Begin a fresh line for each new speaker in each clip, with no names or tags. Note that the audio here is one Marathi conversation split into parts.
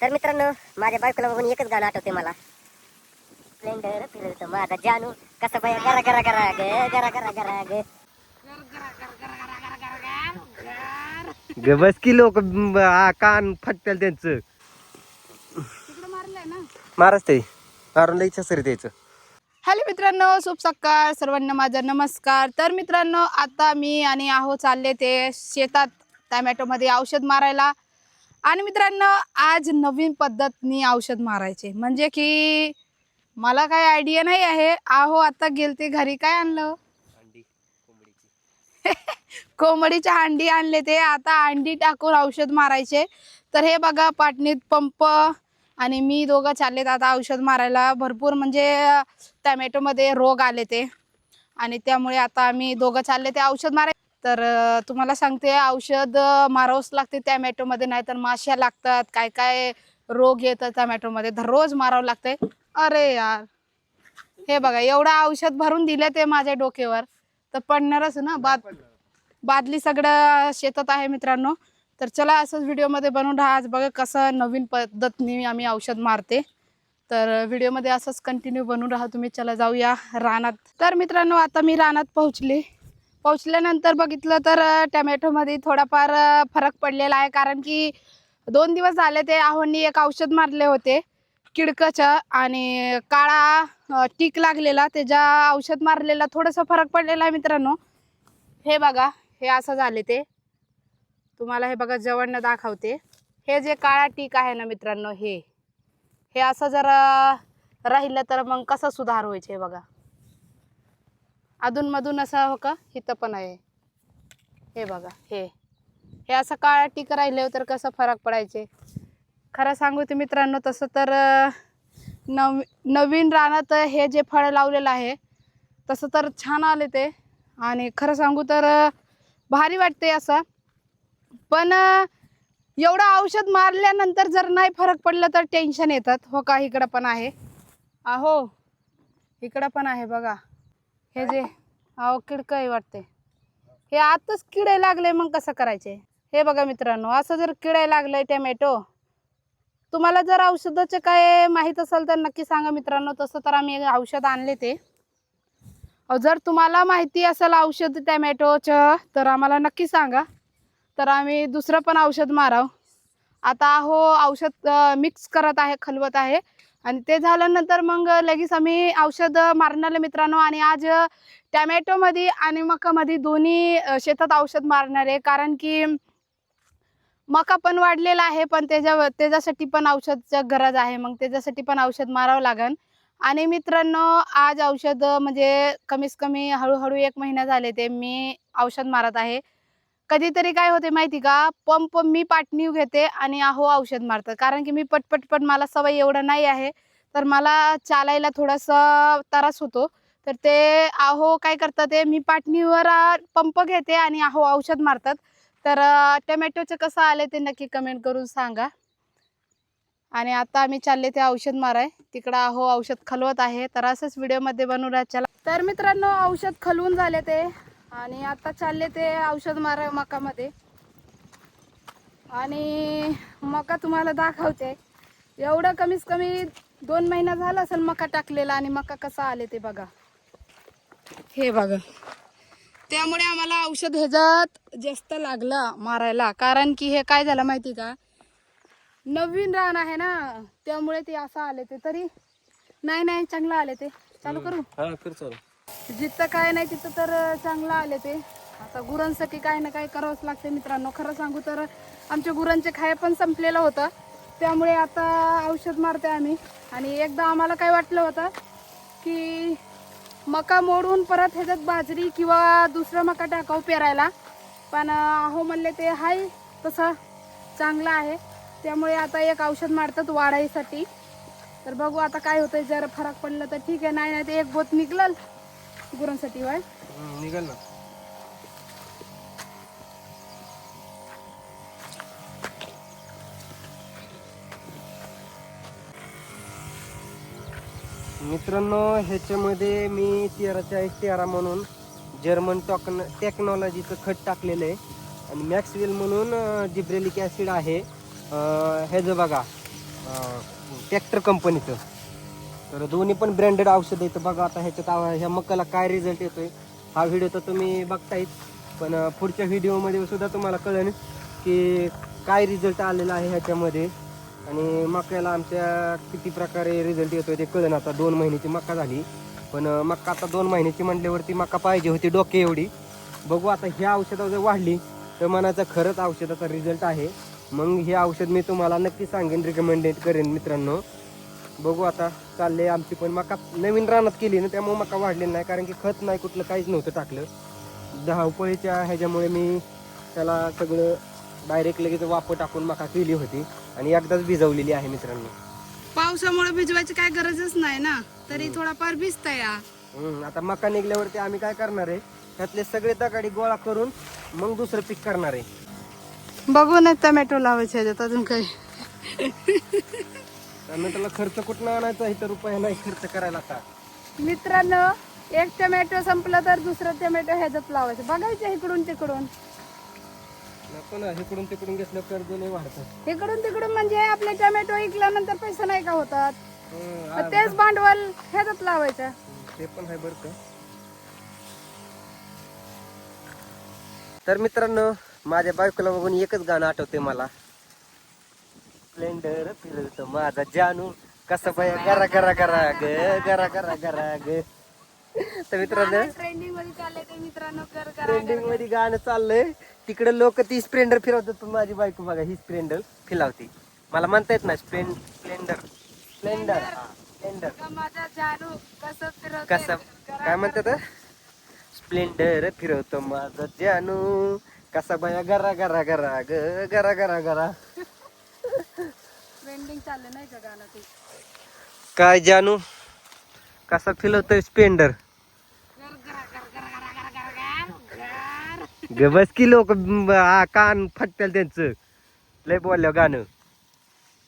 तर मित्रांनो, माझ्या बायकोला बघून एकच गाणं आठवते मला. स्प्लेंडर फिरतो माझा जानू, कसं बाया गरा गरा गरा ग, गरा गरा गरा ग.
बस की लोक कान फटतील त्यांचं. महाराज ते मारून द्यायचं सर द्यायचं.
हॅलो मित्रांनो, शुभ सकाळ सर्वांना, माझा नमस्कार. तर मित्रांनो, आता मी आणि आहो चालले ते शेतात टोमॅटोमध्ये औषध मारायला. आणि मित्रांनो, आज नवीन पद्धतनी औषध मारायचे, म्हणजे की मला काय आयडिया नाही आहे. आहो आता गेलते घरी, काय आणलं? कोंबडीची अंडी आणले ते. आता अंडी टाकून औषध मारायचे. तर हे बघा, पाटणीत पंप आणि मी दोघं चाललेत आता औषध मारायला. भरपूर म्हणजे टोमॅटोमध्ये रोग आले ते, आणि त्यामुळे आता आम्ही दोघं चालले ते औषध मारायला. तर तुम्हाला सांगते, औषध मारावंच लागते टोमॅटोमध्ये, नाही तर माश्या लागतात, काय काय रोग येतात टोमॅटोमध्ये, दररोज मारावं लागते. अरे यार, हे बघा, एवढं औषध भरून दिले ते माझ्या डोक्यावर, तर पडणारच ना. बादली सगळं शेतात आहे मित्रांनो. तर चला, असंच व्हिडिओमध्ये बनवून राहा. आज बघा कसं नवीन पद्धतीने आम्ही औषध मारते. तर व्हिडिओमध्ये असंच कंटिन्यू बनवून राहा तुम्ही. चला जाऊया रानात. तर मित्रांनो, आता मी रानात पोहोचल्यानंतर बघितलं तर टोमॅटोमध्ये थोडाफार फरक पडलेला आहे. कारण की 2 दिवस झाले ते आहोंनी एक औषध मारले होते किडकाचं, आणि काळा टीक लागलेला, त्याच्या औषध मारलेला थोडंसं फरक पडलेला आहे मित्रांनो. हे बघा, हे असं झाले ते. तुम्हाला हे बघा जवळनं दाखवते. हे जे काळा टीक आहे ना मित्रांनो, हे असं जर राहिलं तर मग कसं सुधार व्हायचे. हे बघा, अधूनमधून असं हो का, इथं पण आहे. हे बघा, हे असं काळा टीक राहिलं तर कसं फरक पडायचे. खरं सांगू ते मित्रांनो, तसं तर नवीन रानात हे जे फळ लावलेलं आहे तसं तर छान आले ते, आणि खरं सांगू तर भारी वाटते असं. पण एवढं औषध मारल्यानंतर जर नाही फरक पडलं तर टेन्शन येतात. हो का, इकडं पण आहे. अहो, इकडं पण आहे बघा. हे जे अहो किडकं आहे वाटते, हे आताच किडे लागले, मग कसं करायचे. हे बघा मित्रांनो, असं जर किडे लागले टोमॅटो, तुम्हाला जर औषधाचे काय माहीत असेल तर नक्की सांगा मित्रांनो. तसं तर आम्ही औषध आणले ते. जर तुम्हाला माहिती असेल औषध टोमॅटोचं तर आम्हाला नक्की सांगा, तर आम्ही दुसरं पण औषध माराव. आता हो, औषध मिक्स करत आहे, खलवत आहे, आणि ते झाल्यानंतर मग लगेच आम्ही औषध मारणार मित्रांनो. आणि आज टोमॅटोमध्ये आणि मकामध्ये दोन्ही शेतात औषध मारणार आहे. कारण की मका पण वाढलेला आहे, पण त्याच्यासाठी पण औषधाची गरज आहे. मग त्याच्यासाठी पण औषध मारावं लागेल. आणि मित्रांनो, आज औषध म्हणजे कमीत कमी हळूहळू 1 महिना झाले ते मी औषध मारत आहे. कधीतरी काय होते माहिती का, पंप मी पाटणी घेते आणि आहो औषध मारतात. कारण की मी पटपट मला सवय एवढं नाही आहे, तर मला चालायला थोडासा त्रास होतो. तर ते आहो काय करतात, ते मी पाटणीवर पंप घेते आणि आहो औषध मारतात. तर टोमॅटोचं कसं आले ते नक्की कमेंट करून सांगा. आणि आता आम्ही चालले ते औषध माराय, तिकडं आहो औषध खलवत आहे. तर असंच व्हिडिओमध्ये बनवून राहा. चला, तर मित्रांनो, औषध खलवून झाले ते, आणि आता चालले ते औषध माराय मकामध्ये. आणि मका तुम्हाला दाखवते. एवढं कमीत कमी 2 महिना झाला असेल मका टाकलेला, आणि मका कसा आले ते बघा. हे बघा, त्यामुळे आम्हाला औषध ह्याच्यात जास्त लागलं मारायला. कारण की हे काय झालं माहिती का, नवीन रान आहे ना, त्यामुळे ते असं आले ते. तरी नाही चांगलं आले ते. चालू करू. जिथं काय नाही तिथं तर चांगलं आले ते. आता गुरांसाठी काय ना काय करावंच लागते मित्रांनो. खरं सांगू तर आमच्या गुरांचे खाय पण संपलेलं होतं, त्यामुळे आता औषध मारते आम्ही. आणि एकदा आम्हाला काय वाटलं होतं की मका मोडून परत ह्याच्यात बाजरी किंवा दुसरं मका टाकावं पेरायला, पण हो म्हणले ते हाय तसं चांगलं आहे. त्यामुळे आता एक औषध मारतात वाढायसाठी. तर बघू आता काय होतंय. जर फरक पडला तर ठीक आहे, नाही ते एक बोत निघल गुरांसाठी. वय
निघाल ना. मित्रांनो, ह्याच्यामध्ये मी 13/13 म्हणून जर्मन टेक्नॉलॉजीचं खत टाकलेलं आहे, आणि मॅक्सवेल म्हणून जिब्रेलिक ॲसिड आहे. ह्याचं बघा, ट्रॅक्टर कंपनीचं. तर दोन्ही पण ब्रँडेड औषध येतं बघा. आता ह्याच्यात ह्या मकाला काय रिझल्ट येतोय हा व्हिडिओ तर तुम्ही बघतायच, पण पुढच्या व्हिडिओमध्ये सुद्धा तुम्हाला कळेल की काय रिझल्ट आलेला आहे ह्याच्यामध्ये आणि मक्याला आमच्या किती प्रकारे रिझल्ट येतोय ते कळेल. आता 2 महिन्याची मका झाली, पण मका आता 2 महिन्याची म्हटल्यावरती मका पाहिजे होती डोके एवढी. बघू आता ह्या औषधावर जर वाढली तर मनाचा खरंच औषधाचा रिझल्ट आहे. मग हे औषध मी तुम्हाला नक्की सांगेन, रिकमेंडेड करेन मित्रांनो. बघू आता चालले आमची पण मका नवीन रानात केली ना, त्यामुळे मका वाढलेली नाही, कारण की खत नाही कुठलं काहीच नव्हतं टाकलं. धावपळीच्या ह्याच्यामुळे मी त्याला सगळं डायरेक्ट लगेच वापर टाकून मका केली होती आणि एकदाच भिजवलेली आहे मित्रांनो.
पावसामुळे भिजवायची काय गरजच नाही ना, तरी थोडाफार भिजता या.
आता मका निघल्यावरती आम्ही काय करणार आहे, त्यातले सगळे दगाडी गोळा करून मग दुसरं पीक करणार आहे.
बघू ना टोमॅटो लावायचे ह्याच्यात अजून काही.
त्यामुळे त्याला खर्च कुठं आणायचा, इथं रुपया नाही खर्च करायला. आता
मित्रांनो, एक टोमॅटो संपलं तर दुसरं टोमॅटो ह्याच्यात लावायचं. बघायचं इकडून तिकडून,
नको ना, इकडून तिकडून घेतलं कर्ज नाही वाढतं.
इकडून तिकडून म्हणजे आपले टोमॅटो विकल्यानंतर पैसे नाही का होतात,
हं,
तेच भांडवल ह्याच्यात लावायचं.
ते पण आहे बरं का. तर मित्रांनो, माझ्या बायकोला बघून एकच गाणं आठवते मला, स्प्लेंडर फिरत माझा जानू कसा बाया गरा गरा गरा ग गरा गरा गरा ग. तर मित्रांनो,
ट्रेंडिंग मध्ये चाललंय ते मित्रांनो, कर करा.
ट्रेंडिंग मध्ये गाणं चाललंय. तिकडे लोक ती स्प्लेंडर फिरवतात, पण माझी बायको बघा ही स्प्लेंडर फिरवते. मला म्हणता येत ना स्प्लेंडर स्प्लेंडर स्प्लेंडर
माझा जानू कसं फिरवते,
कसं काय म्हणतात, स्प्लेंडर फिरवतो माझा जानू कसा बाया गरा गरा गरा ग गरा गरा गरा.
ट्रेंडिंग चाललं नाही का गाणं ते.
काय जानू कसा फिरवतोय स्प्लेंडर. बस की लोक कान फटतील त्यांचं लय बोलल्या गाणं.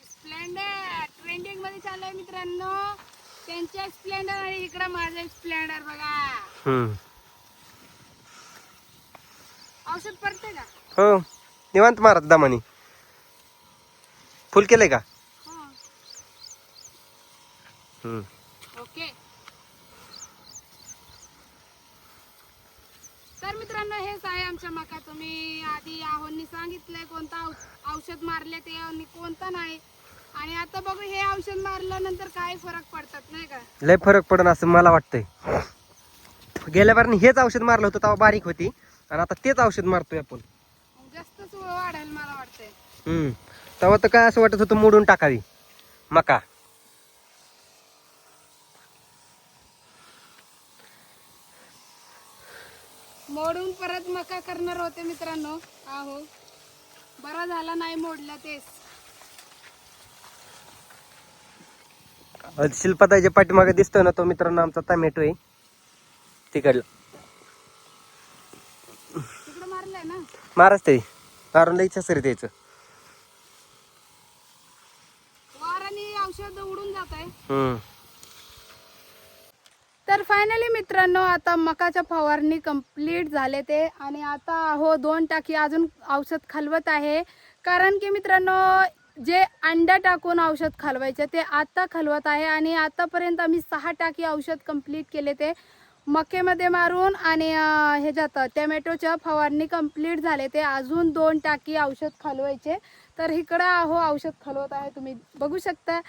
स्प्लेंडर ट्रेंडिंग मध्ये चाललंय मित्रांनो, त्यांच्या स्प्लेंडर आणि इकडं माझं स्प्लेंडर बघा. औषध पडते का?
हो, निवांत मारत दामानी. फुल केलंय का?
ओके. तर मित्रांनो, हेच आहे आमच्या मका. तुम्ही आधी आहोंनी सांगितलंय कोणता औषध मारले ते आणि कोणता नाही, आणि आता बघू हे औषध मारल्यानंतर काय फरक पडतात नाही का.
लय फरक पडन असं मला वाटतंय. गेल्या बार हेच औषध मारलं होतं तेव्हा बारीक होती, आणि आता तेच औषध मारतोय आपण.
जास्तच वाढेल मला वाटतंय.
तेव्हा तर काय असं वाटत होतं मोडून टाकावी मका.
मोडून परत मका करणार होते मित्रांनो. आहो, बरा झाला नाही मोडला तेच.
शिल्पाताईच्या पाठीमागे दिसतोय ना तो मित्रांनो आमचा टोमॅटो आहे तिकडला.
तिकडे मारलंय ना,
महाराज ते कारण इच्छा सरी द्यायचं.
वाराने औषध उडून जात आहे. तर फायनली मित्रांनो, आता मकाच्या फवारणी कंप्लीट झाले ते, आणि आता हो 2 टाकी अजून औषध खालवत आहे. कारण की मित्रांनो, जे अंडा टाकून औषध खालवायचे ते आता खालवत आहे, आणि आतापर्यंत आम्ही 6 टाकी औषध कंप्लीट केले ते मक्यामध्ये मारून, आणि ह्याच्यात टोमॅटोच्या फवारणी कंप्लीट झाले ते. अजून 2 टाकी औषध खालवायचे. तर इकडं आहो औषध खालवत आहे, तुम्ही बघू शकता.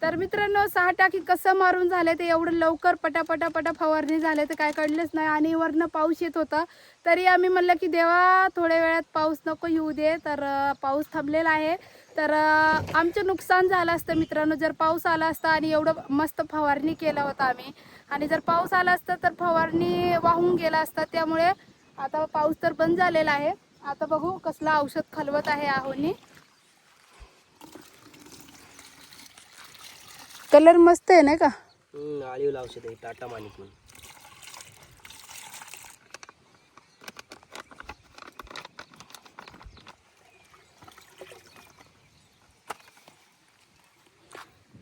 तर मित्रांनो, 6 टाकी कसं मारून झाले ते, एवढं लवकर पटापटा फवारणी झाले ते काय कळलेच नाही. आणि वरनं पाऊस येत होता, तरी आम्ही म्हणलं की देवा थोड्या वेळात पाऊस नको येऊ दे. तर पाऊस थांबलेला आहे. तर आमचं नुकसान झालं असतं मित्रांनो जर पाऊस आला असता, आणि एवढं मस्त फवारणी केला होता आम्ही, आणि जर पाऊस आला असता तर फवारणी वाहून गेला असता. त्यामुळे आता पाऊस तर बंद झालेला आहे. आता बघू कसलं औषध खालवत आहे आहोनी. कलर मस्त आहे नाही का.
आळीव औषध आहे टाटा मानिक म्हणून.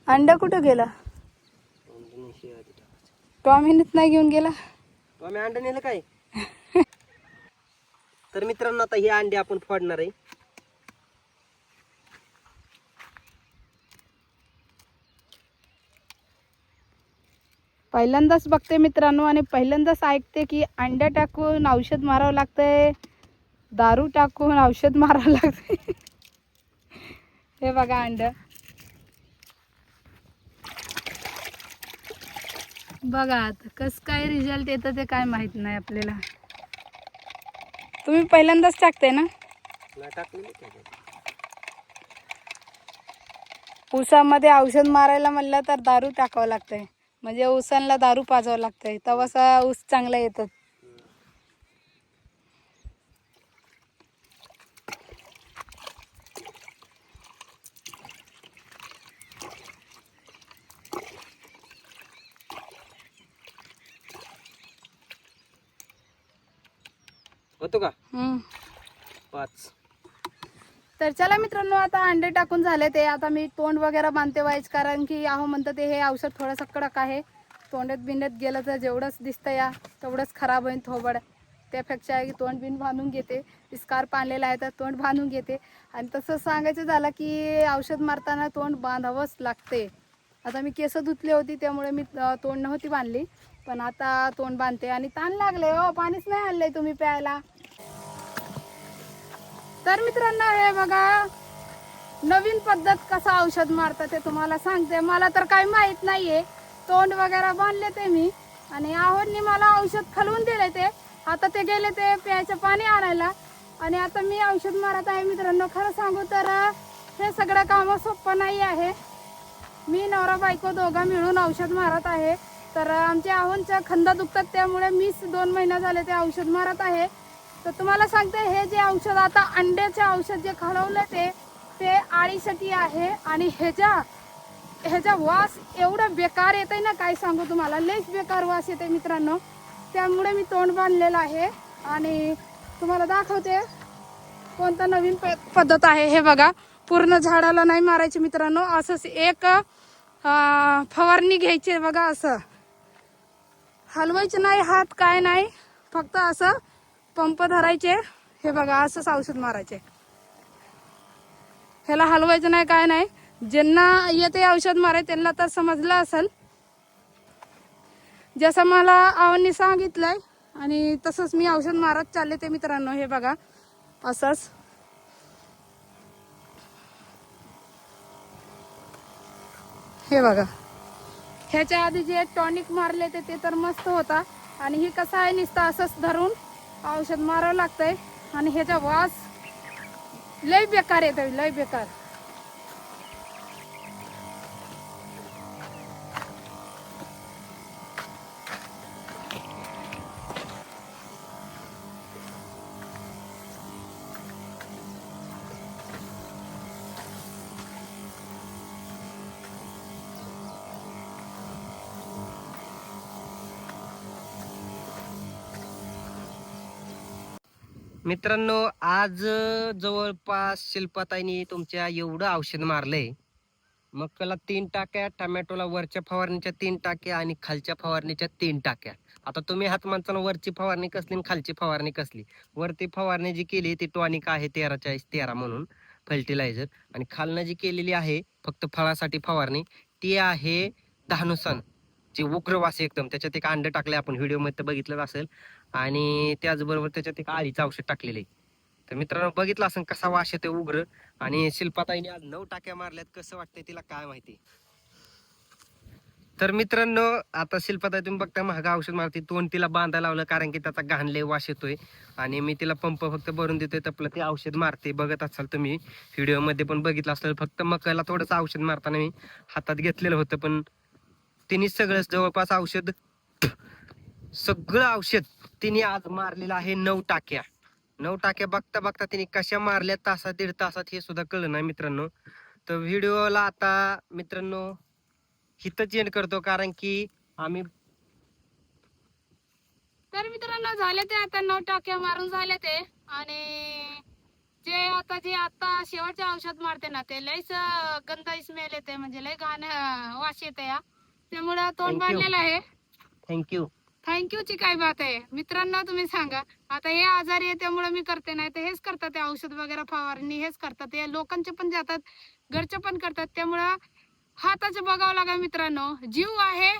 अंडा कुठं गेला? टॉमीनच नाही घेऊन गेला.
आम्ही अंडा नेलं काय. तर मित्रांनो, आता हे अंडे आपण फोडणार आहे.
पहिल्यांदाच बघते मित्रांनो आणि पहिल्यांदाच ऐकते की अंडे टाकून औषध मारावं लागतंय, दारू टाकून औषध मारावं लागतंय. हे बघा अंड बघा आता कसं काय रिझल्ट येतं ते काय माहित नाही आपल्याला. तुम्ही पहिल्यांदाच टाकते ना? ऊसामध्ये औषध मारायला म्हणलं तर दारू टाकावं लागतंय, म्हणजे ऊसांना दारू पाजावं लागतंय तेव्हाच ऊस चांगला येतात.
होतो का
हम्म.
5.
तर चला मित्रांनो, आता अंडे टाकून झाले ते. आता मी तोंड वगैरे बांधते व्हायच, कारण की अहो म्हणतं ते हे औषध थोडंसं कडक आहे. तोंडात बिंड्यात गेलं तर जेवढंच दिसतं या तेवढंच खराब होईल थोबड. त्यापेक्षा की तोंड बिन बांधून घेते. स्कार्फ आणलेला आहे तर तोंड बांधून घेते. आणि तसं सांगायचं झालं की औषध मारताना तोंड बांधावंच लागते. आता मी केस धुतली होती त्यामुळे मी तोंड नव्हती बांधली, पण आता तोंड बांधते. आणि ताण लागले हो, पाणीच नाही आणलंय तुम्ही प्यायला. तर मित्रांनो हे बघा, नवीन पद्धत कसं औषध मारतात ते तुम्हाला सांगते. मला तर काही माहित नाहीये. तोंड वगैरे बांधले ते मी, आणि आहोंनी मला औषध खालवून दिले ते. आता ते गेले ते प्यायचं पाणी आणायला, आणि आता मी औषध मारत आहे. मित्रांनो खरं सांगू तर हे सगळं काम सोपं नाही आहे. मी नवरा बायको दोघा मिळून औषध मारत आहे. तर आमच्या आहोंच्या खंदा दुखतात त्यामुळे मीच 2 महिना झाले ते औषध मारत आहे. तर तुम्हाला सांगते, हे जे औषध आता अंड्याचे औषध जे खालवलं ते आळीसाठी आहे. आणि ह्याचा वास एवढा बेकार येते ना, काय सांगू तुम्हाला, लयच बेकार वास येते मित्रांनो. त्यामुळे मी तोंड बांधलेलं आहे आणि तुम्हाला दाखवते कोणतं नवीन पद्धत आहे. हे बघा, पूर्ण झाडाला नाही मारायचे मित्रांनो, असंच एक फवारणी घ्यायची बघा. असं हलवायचं नाही, हात काय नाही, फक्त असं पंप धरायचे. हे बघा, असंच औषध मारायचे. ह्याला हलवायचं नाही, काय नाही. ज्यांना येते औषध मारायचं त्यांना तर समजलं असेल. जसं मला आवांनी सांगितलंय आणि तसंच मी औषध मारत चालले ते मित्रांनो. हे बघा, असंच हे बघा. ह्याच्या आधी जे टॉनिक मारले ते तर मस्त होता, आणि ही कसं आहे, नुसतं असंच धरून औषध मारावं लागतंय. आणि ह्याचा वास लय बेकार येतोय, लय बेकार.
मित्रांनो, आज जवळपास शिल्पाताईंनी तुमच्या एवढं औषध मारलंय. मक्काला 3 टाक्या, टमॅटोला वरच्या फवारणीच्या 3 टाक्या आणि खालच्या फवारणीच्या 3 टाक्या. आता तुम्ही हात माणसाला वरची फवारणी कसली आणि खालची फवारणी कसली. वरती फवारणी जी केली ती टॉनिक आहे 13-40-13 म्हणून फर्टिलायझर, आणि खालनं जी केलेली आहे फक्त फळासाठी फवारणी ती आहे धानुसन, जे उग्रवास एकदम. त्याच्यात एक अंड टाकले आपण, व्हिडिओ मध्ये बघितलं असेल, आणि त्याचबरोबर त्याच्यात एक आळीचं औषध टाकलेलं आहे. तर मित्रांनो बघितलं असं कसा वास येतो उग्र. आणि शिल्पाताईने आज 9 टाक्या मारल्यात, कसं वाटतंय तिला काय माहिती. तर मित्रांनो, आता शिल्पाताई तुम्ही बघता महाग औषध मारते, तोंड तिला बांधायला लावलं कारण की त्याचा घाणले वास येतोय. आणि मी तिला पंप फक्त भरून देतोय, तपलं ते औषध मारते. बघत असाल तुम्ही व्हिडिओ मध्ये पण बघितलं असेल. फक्त मकाला थोडंच औषध मारताना मी हातात घेतलेलं होतं, पण तिने सगळं जवळपास सगळं औषध तिने आज मारलेलं आहे. 9 टाक्या. 9 टाक्या बघता बघता तिने कशा मारल्या, तासात 1.5 तासात हे सुद्धा कळलं नाही मित्रांनो. तर व्हिडिओला आता मित्रांनो हिथंच एंड करतो, कारण की आम्ही
तर मित्रांनो झाले ते आता 9 टाक्या मारून झाले ते. आणि जे आता शेवटचे औषध मारते ना ते लयच गंदा स्मेल येते, म्हणजे लय घाण वास येते या. त्यामुळे तोंड बांधलेलं आहे. थँक्यू ची काय बात आहे मित्रांनो. तुम्ही सांगा, आता हे आजारी आहे त्यामुळे मी करते, नाही तर हेच करतात ते औषध वगैरे फवारणी हेच करतात. ते लोकांचे पण जातात, घरचे पण करतात. त्यामुळं हाताचं बघावं लागा मित्रांनो. जीव आहे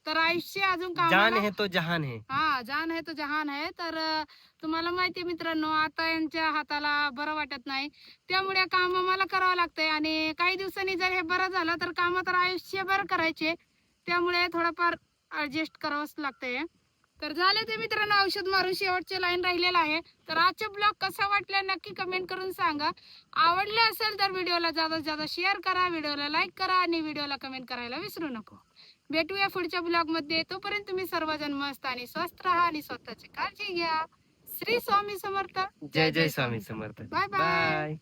तर आयुष्य अजून
जान
कामाला
है तो जहान है.
हा जान आहे तो जहान आहे. तर तुम्हाला माहिती आहे मित्रांनो, आता यांच्या हाताला बरं वाटत नाही, त्यामुळे काम मला करावं लागतंय. आणि काही दिवसांनी जर हे बरं झालं तर काम तर आयुष्यभर करायचे, त्यामुळे थोडंफार ऍडजस्ट करावंच लागतंय. तर झाले ते मित्रांनो, औषध मारून शेवटचे लाईन राहिलेला आहे. तर आजचा ब्लॉग कसा वाटला नक्की कमेंट करून सांगा. आवडले असेल तर व्हिडिओला जास्तीत जास्त शेअर करा, व्हिडिओला लाईक करा आणि व्हिडिओला कमेंट करायला विसरू नको. भेटूया पुढच्या ब्लॉग मध्ये. तोपर्यंत तुम्ही सर्वजण मस्त आणि स्वस्त राहा आणि स्वतःची काळजी घ्या. श्री स्वामी समर्थ.
जय जय Swami Samarth.
Bye bye.
Bye.